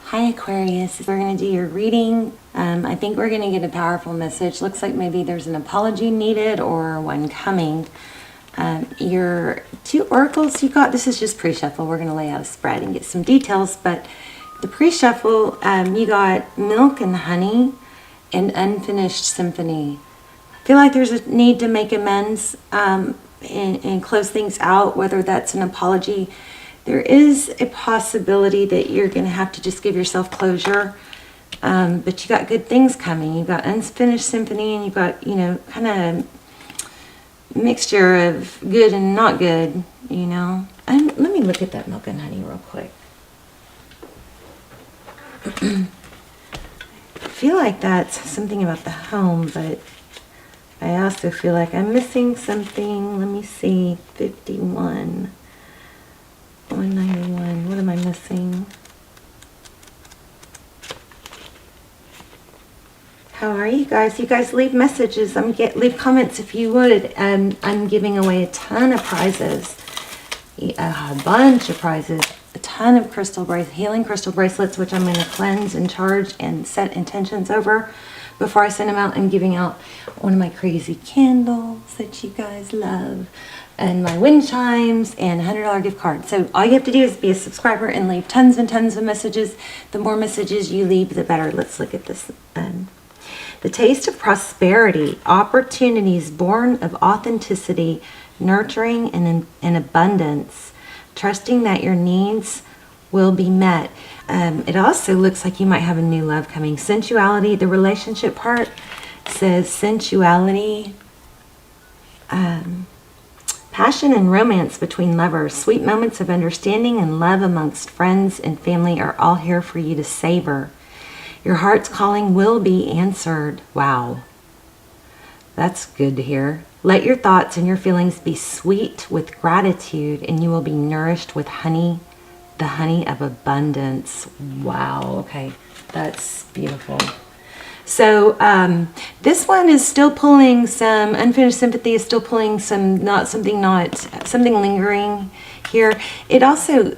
Hi Aquarius, we're going to do your reading. I think we're going to get a powerful message. Looks like maybe there's an apology needed or one coming. Your two oracles you got, this is just pre-shuffle. We're going to lay out a spread and get some details, but the pre-shuffle, you got milk and honey and unfinished symphony. I feel like there's a need to make amends and close things out, whether that's an apology. There is a possibility that you're going to have to just give yourself closure, but you got good things coming. You got unfinished symphony, and you got, kind of mixture of good and not good, And let me look at that milk and honey real quick. I feel like that's something about the home, but I also feel like I'm missing something. Let me see, 51. 191. What am I missing? How are you guys? You guys leave messages. Leave comments if you would. I'm giving away a ton of prizes, a bunch of prizes, a ton of healing crystal bracelets, which I'm going to cleanse and charge and set intentions over before I send them out. I'm giving out one of my crazy candles that you guys love, and my wind chimes, and a $100 gift card. So all you have to do is be a subscriber and leave tons and tons of messages. The more messages you leave, the better. Let's look at this. The taste of prosperity, opportunities born of authenticity, nurturing and abundance, trusting that your needs will be met. It also looks like you might have a new love coming. Sensuality, the relationship part says sensuality, passion and romance between lovers, sweet moments of understanding and love amongst friends and family are all here for you to savor. Your heart's calling will be answered. Wow. That's good to hear. Let your thoughts and your feelings be sweet with gratitude, and you will be nourished with honey, the honey of abundance. Wow. Okay. That's beautiful. So this one is still pulling some unfinished sympathy, is still pulling some something lingering here. It also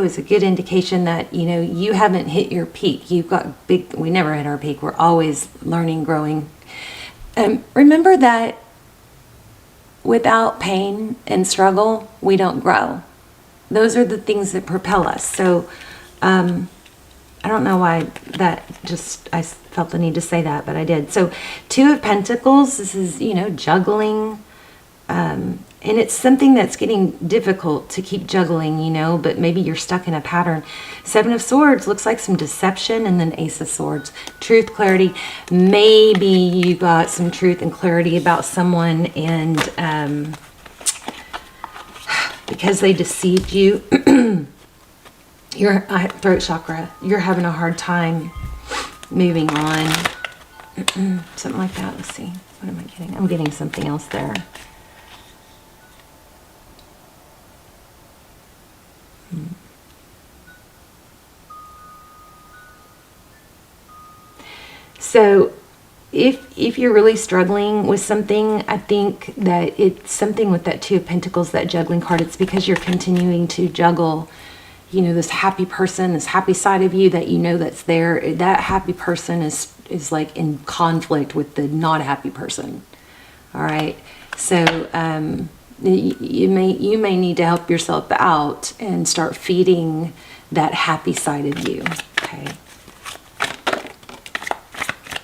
is a good indication that you haven't hit your peak. You've got we never hit our peak. We're always learning, growing. Remember that without pain and struggle, we don't grow. Those are the things that propel us. So I don't know why I felt the need to say that, but I did. So 2 of Pentacles, this is, juggling. And it's something that's getting difficult to keep juggling, but maybe you're stuck in a pattern. 7 of Swords looks like some deception, and then Ace of Swords. Truth, clarity. Maybe you got some truth and clarity about someone, and because they deceived you, your throat chakra, you're having a hard time moving on. Something like that. Let's see. What am I getting? I'm getting something else there. So if you're really struggling with something, I think that it's something with that 2 of Pentacles, that juggling card. It's because you're continuing to juggle, this happy person, this happy side of you that that's there. That happy person is like in conflict with the not happy person. All right. So you may need to help yourself out and start feeding that happy side of you. Okay.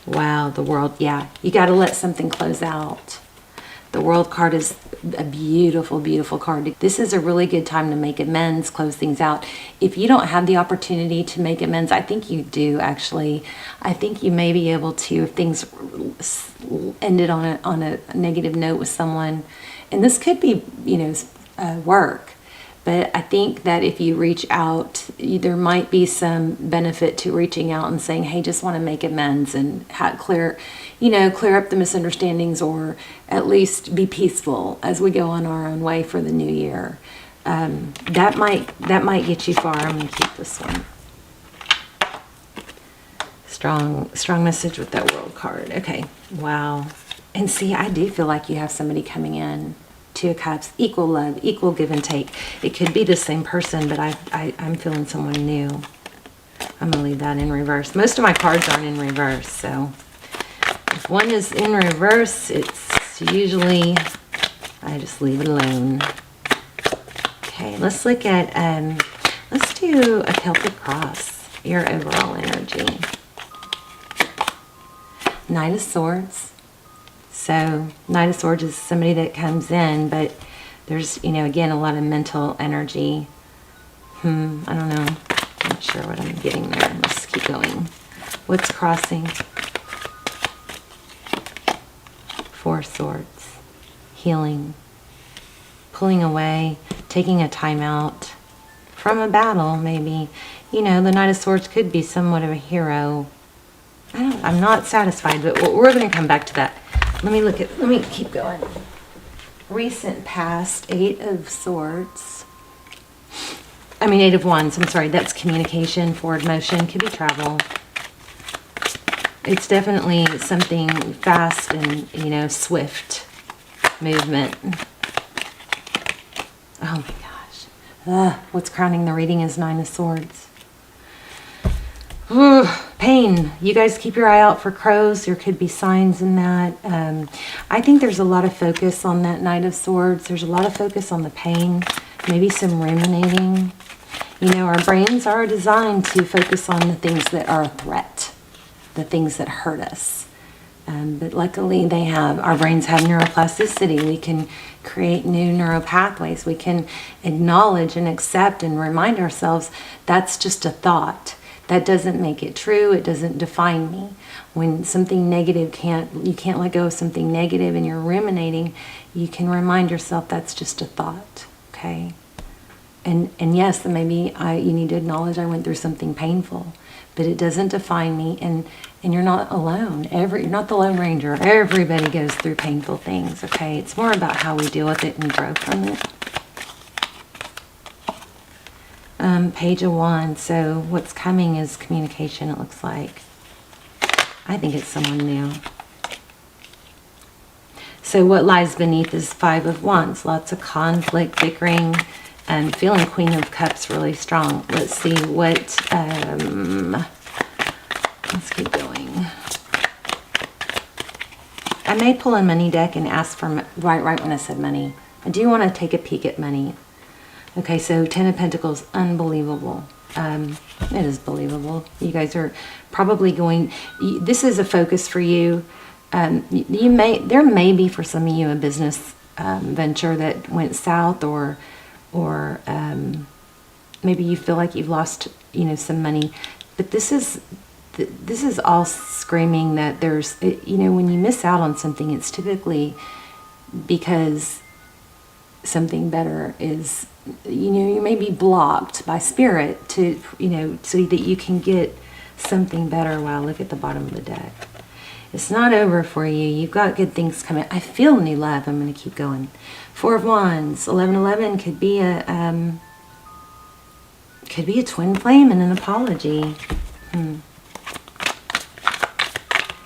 Wow, the World. Yeah, you got to let something close out. The World card is a beautiful, beautiful card. This is a really good time to make amends, close things out. If you don't have the opportunity to make amends, I think you do, actually. I think you may be able to, if things ended on a negative note with someone. And this could be, work. But I think that if you reach out, there might be some benefit to reaching out and saying, hey, just want to make amends and clear up the misunderstandings, or at least be peaceful as we go on our own way for the new year. That might get you far. I'm going to keep this one. Strong message with that World card. Okay. Wow. And see, I do feel like you have somebody coming in. 2 of Cups, equal love, equal give and take. It could be the same person, but I'm feeling someone new. I'm going to leave that in reverse. Most of my cards aren't in reverse, so if one is in reverse, it's usually, I just leave it alone. Okay, let's look at, let's do a Celtic cross, your overall energy. Knight of Swords. So, Knight of Swords is somebody that comes in, but there's, you know, again, a lot of mental energy. I don't know. I'm not sure what I'm getting there. Let's keep going. What's crossing? Four Swords. Healing. Pulling away. Taking a time out from a battle, maybe. You know, the Knight of Swords could be somewhat of a hero. I'm not satisfied, but we're going to come back to that. Let me keep going. Recent past, Eight of Swords. I mean, Eight of Wands, I'm sorry. That's communication, forward motion, could be travel. It's definitely something fast and, you know, swift movement. Oh my gosh. What's crowning the reading is Nine of Swords. Ooh, pain. You guys keep your eye out for crows. There could be signs in that. I think there's a lot of focus on that Knight of Swords. There's a lot of focus on the pain. Maybe some ruminating. You know, our brains are designed to focus on the things that are a threat. The things that hurt us. But luckily our brains have neuroplasticity. We can create new neural pathways. We can acknowledge and accept and remind ourselves that's just a thought. That doesn't make it true. It doesn't define me. When something negative you can't let go of something negative and you're ruminating, you can remind yourself that's just a thought, okay? And yes, maybe you need to acknowledge I went through something painful, but it doesn't define me, and you're not alone. You're not the Lone Ranger. Everybody goes through painful things, okay? It's more about how we deal with it and grow from it. Page of Wands. So what's coming is communication, it looks like. I think it's someone new. So what lies beneath is Five of Wands. Lots of conflict, bickering, and feeling Queen of Cups really strong. Let's see what... let's keep going. I may pull a money deck and ask for... Right when I said money. I do want to take a peek at money. Okay, so Ten of Pentacles, unbelievable. It is believable. You guys are probably going... This is a focus for you. There may be for some of you a business venture that went south, or maybe you feel like you've lost, you know, some money. But this is all screaming that there's, you know, when you miss out on something, it's typically because something better is, you know, you may be blocked by spirit to, you know, so that you can get something better. Wow, look at the bottom of the deck. It's not over for you. You've got good things coming. I feel new love. I'm going to keep going. Four of Wands. 1111 could be a twin flame and an apology.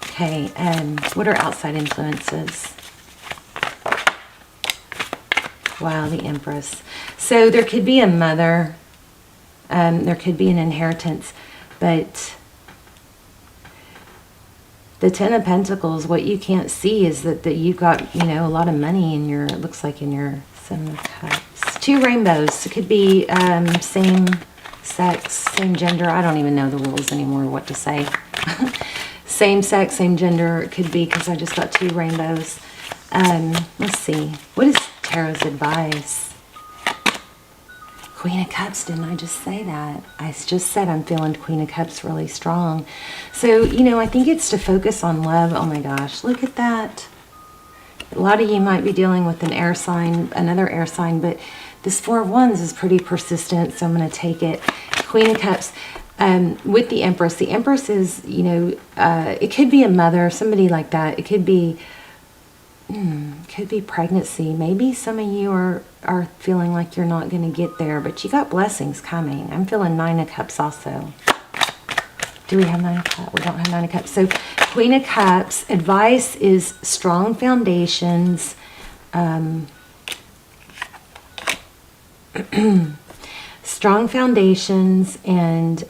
Okay, what are outside influences? Wow, the Empress. So there could be a mother. There could be an inheritance, but the Ten of Pentacles, what you can't see is that you've got, you know, a lot of money in your, it looks like in your Seven of Cups. Two rainbows. It could be same sex, same gender. I don't even know the rules anymore, what to say. Same sex, same gender. It could be because I just got two rainbows. Let's see. What is Tarot's advice? Queen of Cups, didn't I just say that? I just said I'm feeling Queen of Cups really strong. So, you know, I think it's to focus on love. Oh my gosh, look at that. A lot of you might be dealing with an air sign, another air sign, but this Four of Wands is pretty persistent, so I'm going to take it. Queen of Cups with the Empress. The Empress is, you know, it could be a mother, somebody like that. It could be pregnancy. Maybe some of you are feeling like you're not going to get there, but you got blessings coming. I'm feeling Nine of Cups also. Do we have Nine of Cups? We don't have Nine of Cups. So Queen of Cups, advice is strong foundations. strong foundations, and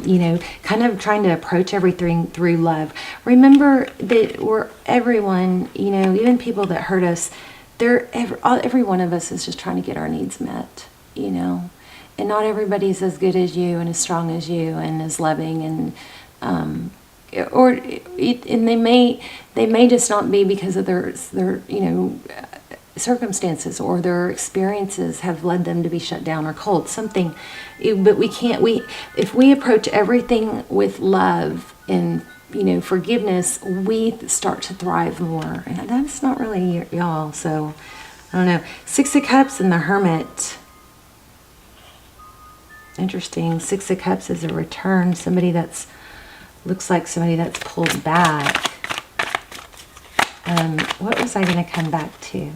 you know, kind of trying to approach everything through love. Remember that everyone, you know, even people that hurt us, every one of us is just trying to get our needs met, you know, and not everybody's as good as you and as strong as you and as loving, and and they may just not be because of their you know, circumstances, or their experiences have led them to be shut down or cold, something. But if we approach everything with love and, you know, forgiveness, we start to thrive more. And that's not really y'all. So I don't know. 6 of Cups and the Hermit. Interesting. 6 of Cups is a return. Looks like somebody that's pulled back. What was I going to come back to?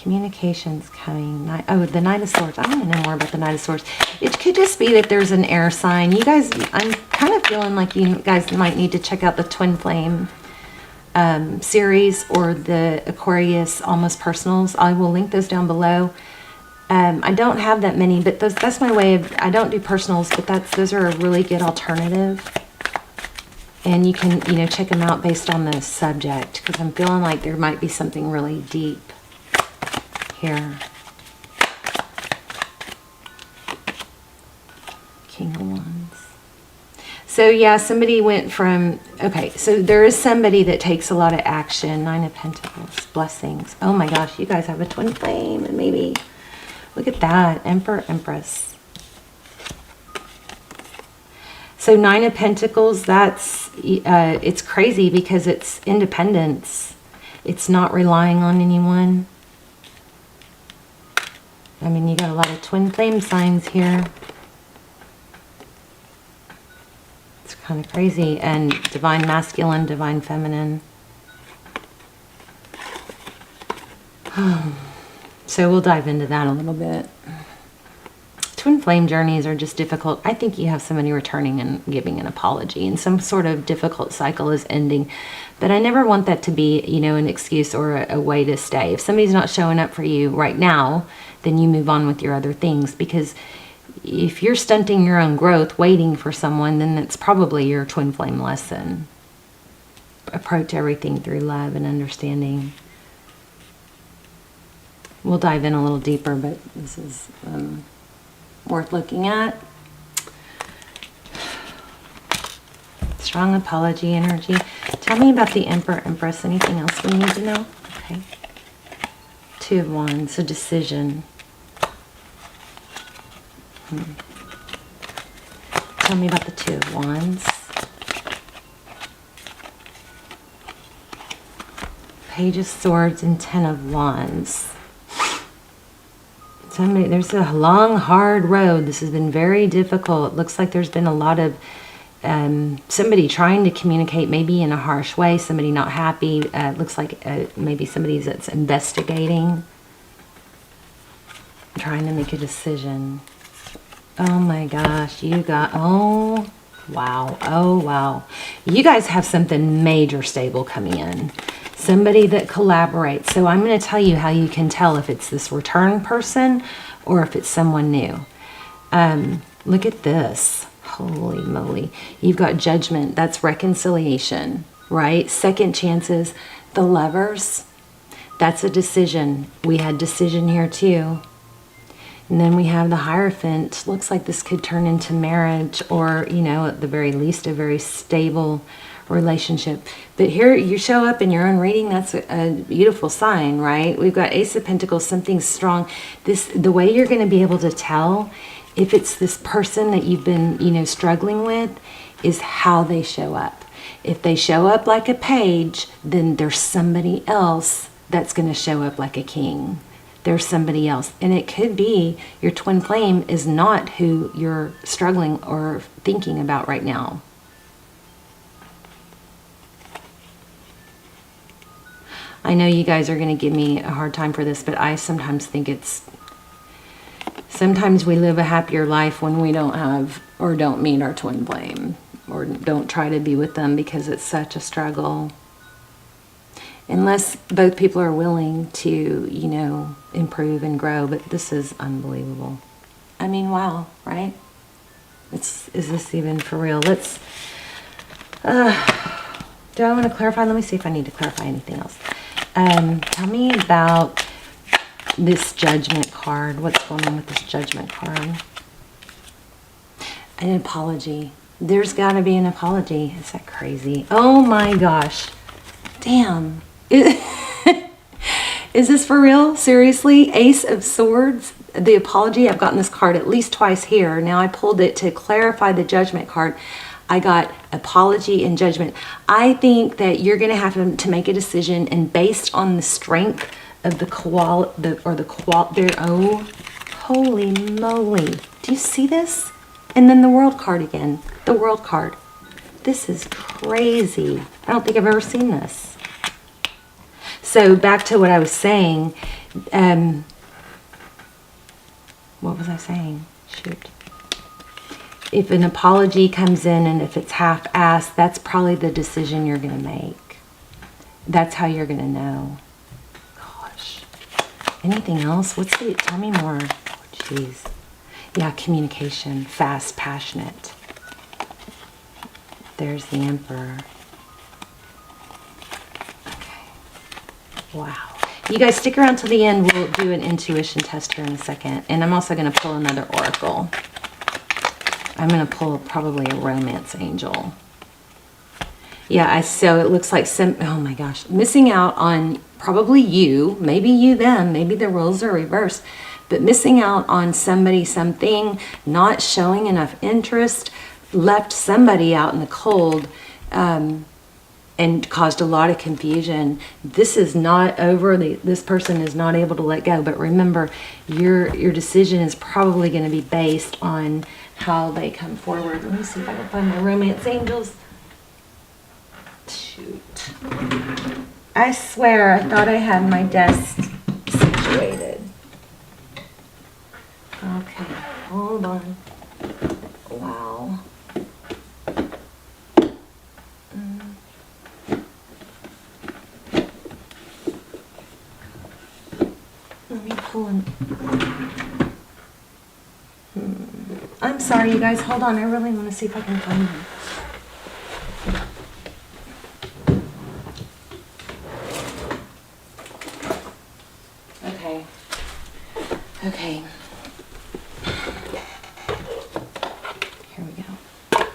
Communications coming. Oh, the Knight of Swords. I want to know more about the Knight of Swords. It could just be that there's an air sign. You guys, I'm kind of feeling like you guys might need to check out the Twin Flame series, or the Aquarius Almost Personals. I will link those down below. I don't have that many, but that's my way of, I don't do personals, but those are a really good alternative. And you can, you know, check them out based on the subject, because I'm feeling like there might be something really deep here. King of Wands. So yeah, somebody went from, okay, so there is somebody that takes a lot of action. 9 of Pentacles, blessings. Oh my gosh, you guys have a twin flame, and maybe, look at that, Emperor, Empress. So 9 of Pentacles, that's, it's crazy because it's independence. It's not relying on anyone. I mean, you got a lot of twin flame signs here. It's kind of crazy. And divine masculine, divine feminine. So we'll dive into that a little bit. Twin flame journeys are just difficult. I think you have somebody returning and giving an apology, and some sort of difficult cycle is ending. But I never want that to be, you know, an excuse or a way to stay. If somebody's not showing up for you right now, then you move on with your other things. Because if you're stunting your own growth waiting for someone, then that's probably your twin flame lesson. Approach everything through love and understanding. We'll dive in a little deeper, but this is worth looking at. Strong apology energy. Tell me about the Emperor, Empress. Anything else we need to know? Okay. 2 of Wands, so decision. Tell me about the 2 of Wands. Page of Swords and 10 of Wands. There's a long, hard road. This has been very difficult. It looks like there's been a lot of somebody trying to communicate, maybe in a harsh way, somebody not happy. It looks like maybe somebody that's investigating, trying to make a decision. Oh my gosh, you got, oh wow. You guys have something major stable coming in. Somebody that collaborates. So I'm going to tell you how you can tell if it's this return person or if it's someone new. Look at this. Holy moly. You've got Judgment. That's reconciliation, right? Second chances. The Lovers. That's a decision. We had decision here too. And then we have the Hierophant. Looks like this could turn into marriage, or, you know, at the very least, a very stable relationship. But here you show up in your own reading. That's a beautiful sign, right? We've got Ace of Pentacles, something strong. The way you're going to be able to tell if it's this person that you've been, you know, struggling with, is how they show up. If they show up like a page, then there's somebody else that's going to show up like a king. There's somebody else. And it could be your twin flame is not who you're struggling or thinking about right now. I know you guys are going to give me a hard time for this, but I sometimes think sometimes we live a happier life when we don't have or don't meet our twin flame, or don't try to be with them, because it's such a struggle. Unless both people are willing to, you know, improve and grow. But this is unbelievable. I mean, wow, right? Is this even for real? Let's, do I want to clarify? Let me see if I need to clarify anything else. Tell me about this Judgment card. What's going on with this Judgment card? An apology. There's got to be an apology. Is that crazy? Oh my gosh. Damn. Is this for real? Seriously? Ace of Swords? The apology. I've gotten this card at least twice here. Now I pulled it to clarify the Judgment card. I got apology and judgment. I think that you're going to have to make a decision, and based on the strength of the oh, holy moly. Do you see this? And then the World card again. The World card. This is crazy. I don't think I've ever seen this. So back to what I was saying. What was I saying? Shoot. If an apology comes in and if it's half-assed, that's probably the decision you're going to make. That's how you're going to know. Gosh. Anything else? Tell me more. Oh, jeez. Yeah, communication. Fast, passionate. There's the Emperor. Okay. Wow. You guys stick around till the end. We'll do an intuition test here in a second. And I'm also going to pull another oracle. I'm going to pull probably a romance angel. Yeah, so it looks like oh my gosh, missing out on probably you, maybe you them, maybe the roles are reversed, but missing out on somebody, something, not showing enough interest, left somebody out in the cold, and caused a lot of confusion. This is not over. This person is not able to let go. But remember, your decision is probably going to be based on how they come forward. Let me see if I can find my romance angels. Shoot. I swear I thought I had my desk situated. Okay, hold on. Wow. Let me pull in. I'm sorry, you guys. Hold on. I really want to see if I can find them. Okay. Okay. Here we go.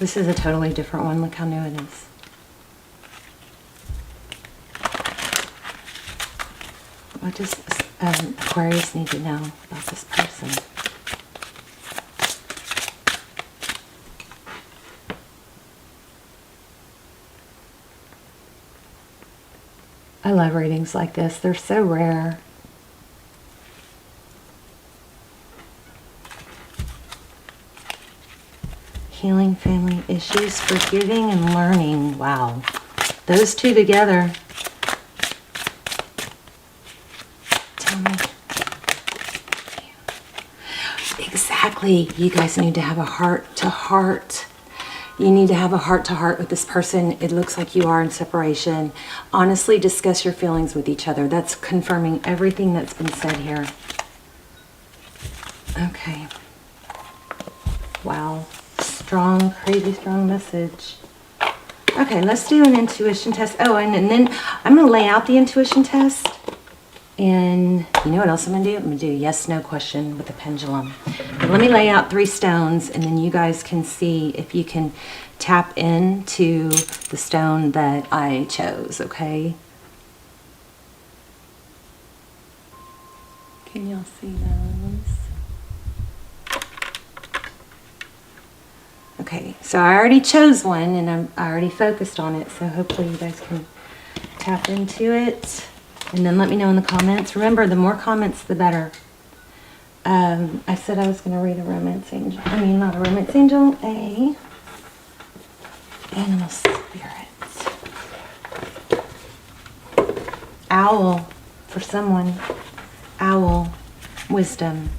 This is a totally different one. Look how new it is. What does Aquarius need to know about this person? I love readings like this. They're so rare. Healing family issues, forgiving and learning. Wow. Those two together. Tell me. Exactly. You guys need to have a heart-to-heart. You need to have a heart-to-heart with this person. It looks like you are in separation. Honestly, discuss your feelings with each other. That's confirming everything that's been said here. Okay. Wow. Strong, crazy strong message. Okay, let's do an intuition test. Oh, and then I'm going to lay out the intuition test. And you know what else I'm going to do? I'm going to do a yes-no question with a pendulum. But let me lay out 3 stones, and then you guys can see if you can tap into the stone that I chose, okay? Can y'all see those? Okay, so I already chose one, and I already focused on it, so hopefully you guys can tap into it. And then let me know in the comments. Remember, the more comments, the better. I said I was going to read a romance angel. I mean, not a romance angel, a animal spirit. Owl for someone. Owl. Wisdom.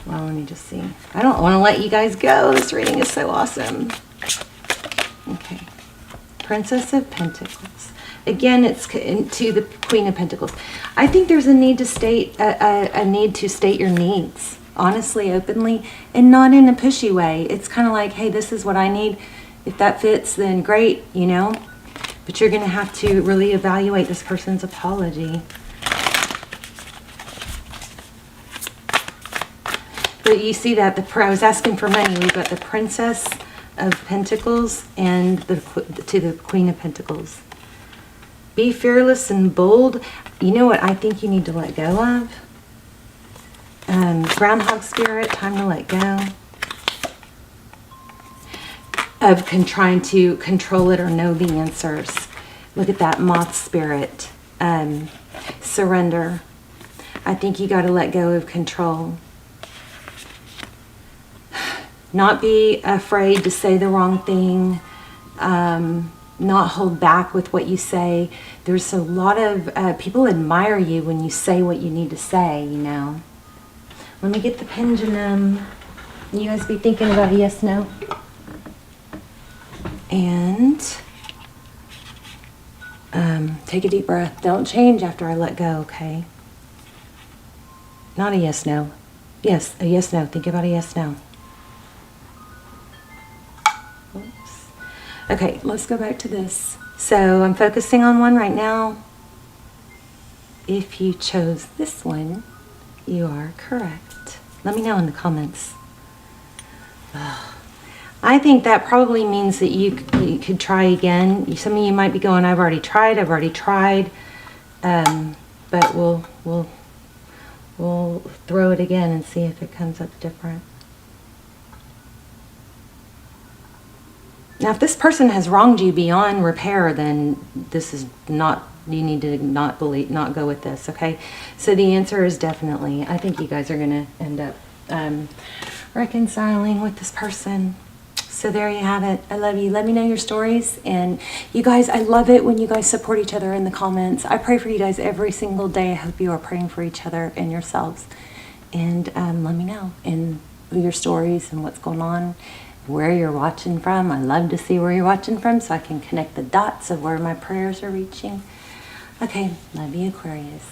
Well, let me just see. I don't want to let you guys go. This reading is so awesome. Princess of Pentacles. Again, it's to the Queen of Pentacles. I think there's a need to state a need to state your needs, honestly, openly, and not in a pushy way. It's kind of like, hey, this is what I need. If that fits, then great, you know. But you're going to have to really evaluate this person's apology. But you see that I was asking for money. We've got the Princess of Pentacles and to the Queen of Pentacles. Be fearless and bold. You know what I think you need to let go of? Groundhog spirit, time to let go. Of trying to control it or know the answers. Look at that moth spirit. Surrender. I think you got to let go of control. Not be afraid to say the wrong thing. Not hold back with what you say. There's a lot of people admire you when you say what you need to say, you know. Let me get the pendulum. You guys be thinking about a yes, no. And take a deep breath. Don't change after I let go, okay? Not a yes, no. Yes, a yes, no. Think about a yes, no. Okay, let's go back to this. So I'm focusing on one right now. If you chose this one, you are correct. Let me know in the comments. I think that probably means that you could try again. Some of you might be going, I've already tried. But we'll throw it again and see if it comes up different. Now, if this person has wronged you beyond repair, then this is not, you need to not go with this, okay? So the answer is definitely, I think you guys are going to end up reconciling with this person. So there you have it. I love you. Let me know your stories. And you guys, I love it when you guys support each other in the comments. I pray for you guys every single day. I hope you are praying for each other and yourselves. And let me know in your stories and what's going on, where you're watching from. I love to see where you're watching from so I can connect the dots of where my prayers are reaching. Okay, love you, Aquarius.